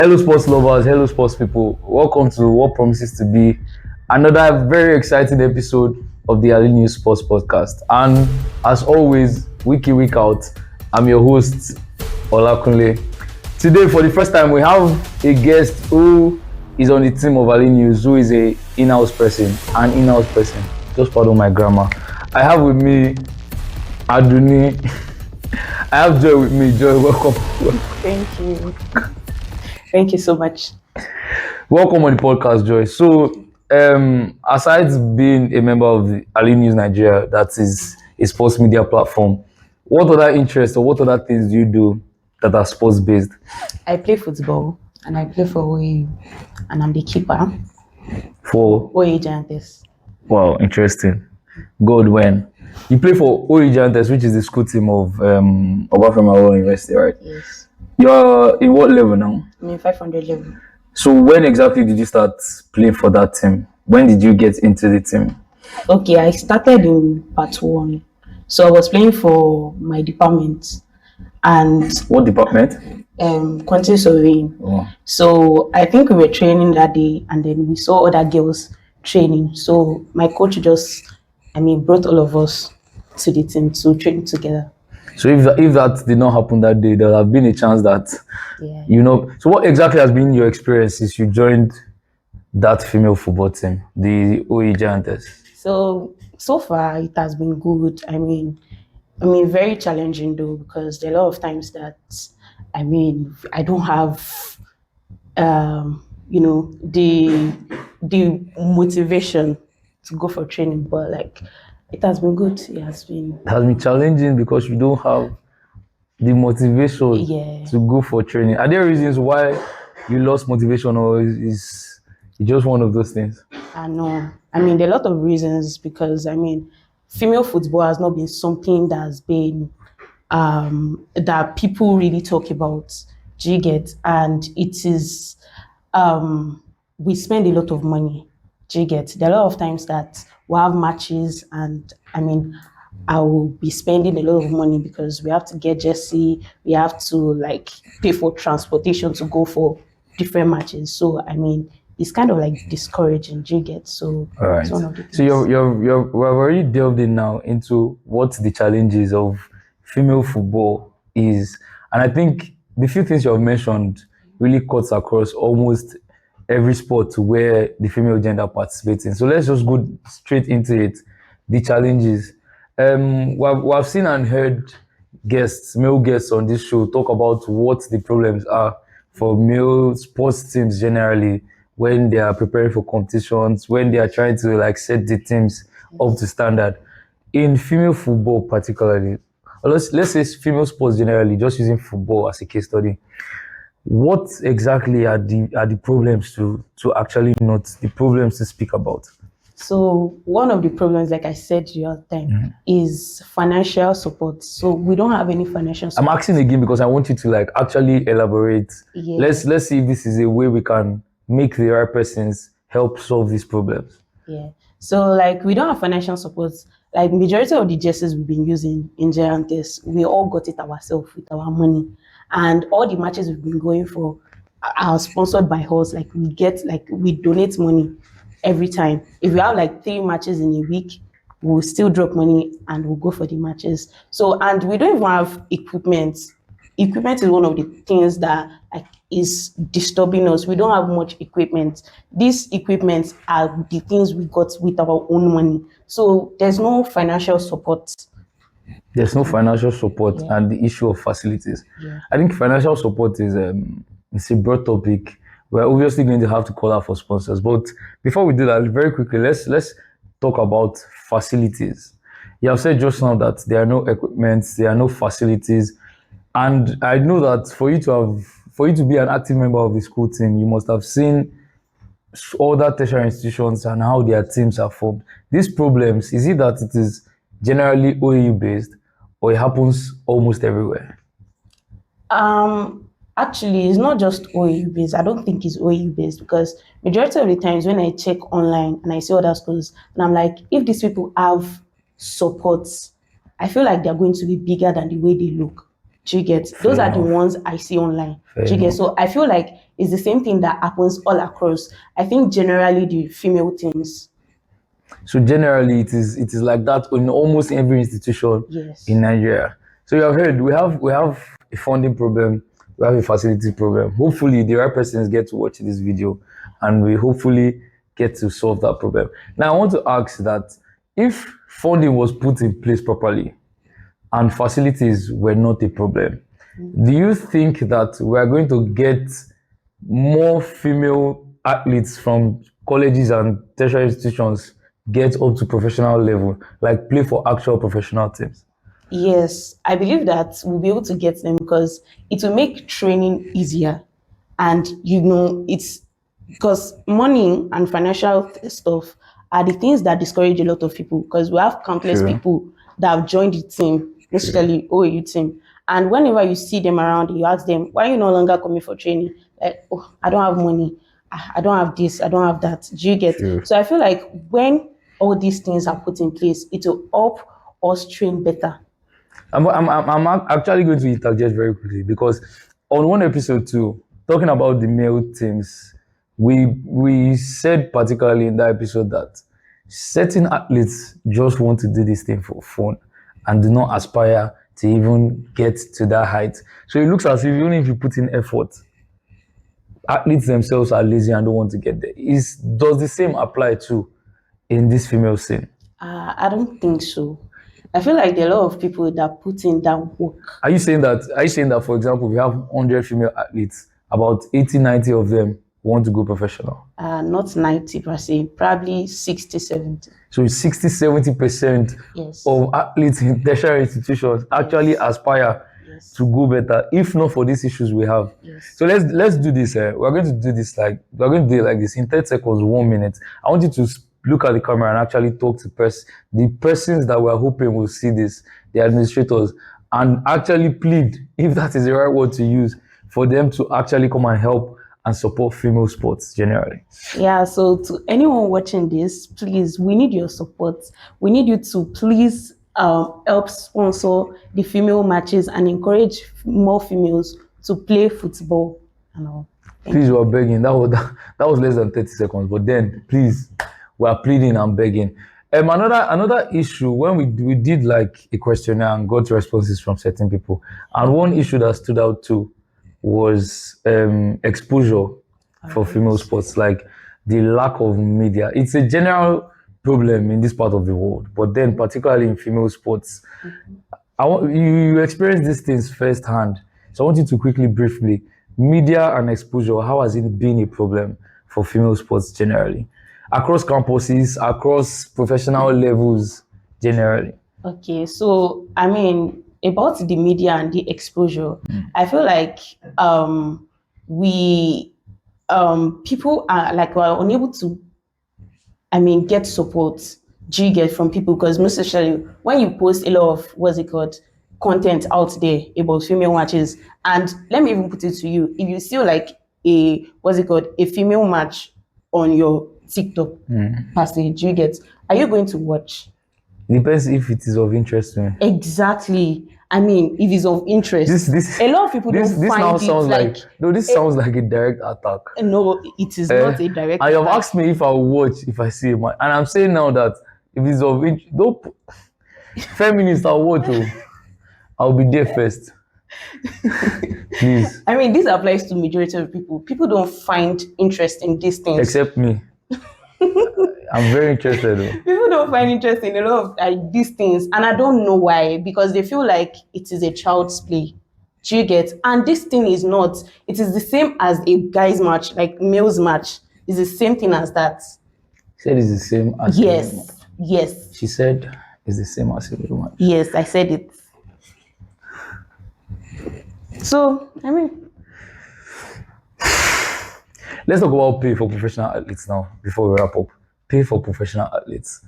Hello, sports lovers. Hello, sports people. Welcome to what promises to be another very exciting episode of the Adunni Sports Podcast. And as always, week in, week out, I'm your host, Olakunleyy. Today, for the first time, we have a guest who is on the team of Adunni, who is an in-house person. Just pardon my grammar. I have with me Adunni. I have Joy with me. Joy, welcome. Thank you. Thank you so much. Welcome on the podcast, Joy. So, aside being a member of the Ali News Nigeria, that is a sports media platform, what other interests or what other things do you do that are sports based? I play football and I play for OAU and I'm the keeper For OAU Giantess. wow, interesting. Good when you play for OAU Giantess, which is the school team of Obafemi Awolowo University, right? Yes. You're in what level now? I'm in 500 level. So when exactly did you start playing for that team? When did you get into the team? Okay, I started in part 1. So I was playing for my department and What department? quantity surveying. Oh. So I think we were training that day and then we saw other girls training. So my coach just brought all of us to the team to train together. So if that did not happen that day, there would have been a chance that, Yeah. So what exactly has been your experience since you joined that female football team, the OAU Giantess? So far it has been good. I mean very challenging though, because there are a lot of times that I don't have the motivation to go for training, but like it has been good. It has been challenging because you don't have the motivation Yeah. to go for training. Are there reasons why you lost motivation, or is it just one of those things? I know. There are a lot of reasons because female football has not been something that has been that people really talk about. Do you get? And it is we spend a lot of money. Do you get? There are a lot of times that we have matches and I will be spending a lot of money because we have to get jersey, we have to pay for transportation to go for different matches. So it's kind of discouraging. Do you get? So All right. it's one of the things. So we've already delved in now into what the challenges of female football is, and I think the few things you have mentioned really cuts across almost every sport where the female gender participates in. So let's just go straight into it. The challenges. We've seen and heard male guests on this show talk about what the problems are for male sports teams generally when they are preparing for competitions, when they are trying to set the teams up to standard. In female football particularly, or let's say female sports generally, just using football as a case study, what exactly are the problems to actually note, the problems to speak about? So one of the problems, like I said the other time, is financial support. So we don't have any financial I'm support. asking again because I want you to actually elaborate. Yeah. Let's see if this is a way we can make the right persons help solve these problems. Yeah. So we don't have financial support. Majority of the jerseys we've been using in Giantess, we all got it ourselves with our money. And all the matches we've been going for are sponsored by us. We donate money every time. If we have 3 matches in a week, we'll still drop money and we'll go for the matches. So, and we don't even have equipment. Equipment is one of the things that is disturbing us. We don't have much equipment. These equipments are the things we got with our own money. So there's no financial support. There's no financial support, Yeah. and the issue of facilities. Yeah. I think financial support is it's a broad topic. We're obviously going to have to call out for sponsors, but before we do that, very quickly, let's talk about facilities. You have said just now that there are no equipment, there are no facilities, and I know that for you to be an active member of the school team, you must have seen other tertiary institutions and how their teams are formed. These problems, is it that it is generally OAU based, or it happens almost everywhere? Actually, it's not just OAU based. I don't think it's OAU based because majority of the times when I check online and I see other schools, and I'm like, if these people have support, I feel like they're going to be bigger than the way they look. Do you get? Those are the enough. ones I see online. Fair Do you get? enough. So I feel like it's the same thing that happens all across. I think generally the female teams. So generally, it is like that in almost every institution Yes. in Nigeria. So you have heard we have a funding problem, we have a facility problem. Hopefully, the right persons get to watch this video, and we hopefully get to solve that problem. Now, I want to ask that if funding was put in place properly and facilities were not a problem, do you think that we are going to get more female athletes from colleges and tertiary institutions get up to professional level, like play for actual professional teams? Yes, I believe that we'll be able to get them because it will make training easier. And it's because money and financial stuff are the things that discourage a lot of people because we have countless True. people that have joined the team, especially OAU team. And whenever you see them around, you ask them, why are you no longer coming for training? Like, oh, I don't have money. I don't have this. I don't have that. Do you get? True. So I feel like when all these things are put in place, it will help us train better. I'm actually going to interject very quickly because on one episode too, talking about the male teams, we said particularly in that episode that certain athletes just want to do this thing for fun and do not aspire to even get to that height. So it looks as if even if you put in effort, athletes themselves are lazy and don't want to get there. Does the same apply to in this female scene? I don't think so. I feel like there are a lot of people that put in that work. Are you saying that, for example, we have 100 female athletes, about 80, 90 of them want to go professional? Not 90 per se, probably 60, 70. So 60, 70% Yes. of athletes in tertiary institutions actually aspire Yes. to go better, if not for these issues we have. Yes. So let's do this. We're going to do this we're going to do it like this in 30 seconds, 1 minute. I want you to look at the camera and actually talk to the persons that we're hoping will see this, the administrators, and actually plead, if that is the right word to use, for them to actually come and help and support female sports generally. Yeah, so to anyone watching this, please, we need your support. We need you to please help sponsor the female matches and encourage more females to play football and all. Please, we're begging. That was less than 30 seconds, but then please, we are pleading and begging. Another issue when we did like a questionnaire and got responses from certain people, and one issue that stood out too was exposure for female sports, like the lack of media. It's a general problem in this part of the world, but then particularly in female sports, I want you experience these things firsthand. So I want you to quickly, briefly, media and exposure. How has it been a problem for female sports generally, across campuses, across professional levels generally? Okay, so I mean about the media and the exposure, I feel like we people are like we're unable to get support. Do you get from people? Because most especially when you post a lot of content out there about female matches, and let me even put it to you, if you see like a female match on your TikTok passage, do you get, are you going to watch? It depends if it is of interest to me. Exactly. I mean, if it's of interest, This a lot of people this don't this find now it sounds like. no, this sounds like a direct attack. No, it is not a direct. And you have attack. asked me if I will watch if I see a match, and I'm saying now that if it's of interest, don't feminist, I'll watch. I'll be there first. Please. I mean, this applies to majority of people. People don't find interest in these things. Except me. I'm very interested though. People don't find interest in a lot of these things, and I don't know why, because they feel like it is a child's play. Do you get? And this thing is not. It is the same as a guy's match, like male's match. It's the same thing as that. She said it's the same as Yes. Yes. She said it's the same as a match. Yes, I said it. So, I mean, let's talk about pay for professional athletes now before we wrap up. Pay for professional athletes.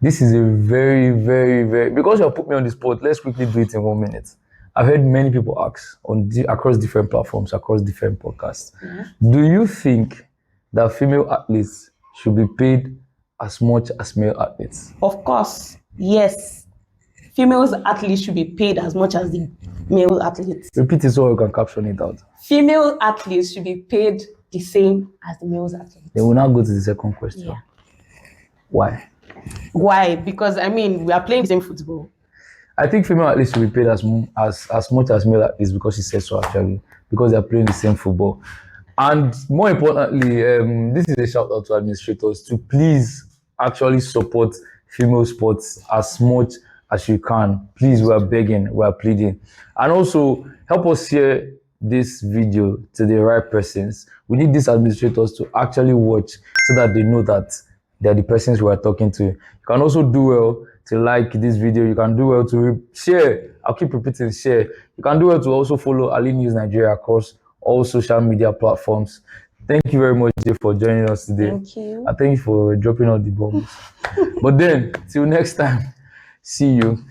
This is a very, very, very, because you have put me on the spot, let's quickly do it in 1 minute. I've heard many people ask across different platforms, across different podcasts. Do you think that female athletes should be paid as much as male athletes? of course, yes. females athletes should be paid as much as the male athletes. Repeat it so you can caption it out. Female athletes should be paid the same as the male athletes. Then we'll now go to the second question. Yeah. Why? Why? Because I mean, we are playing the same football. I think female athletes should be paid as much as male athletes because she said so actually, because they're playing the same football. And more importantly, this is a shout out to administrators to please actually support female sports as much as you can. Please, we are begging, we are pleading. And also help us share this video to the right persons. We need these administrators to actually watch so that they know that they're the persons we are talking to. You can also do well to like this video. You can do well to share. I'll keep repeating share. You can do well to also follow Ali News Nigeria across all social media platforms. Thank you very much, Jay, for joining us today. Thank you. I thank you for dropping all the bombs. But then, till next time, see you.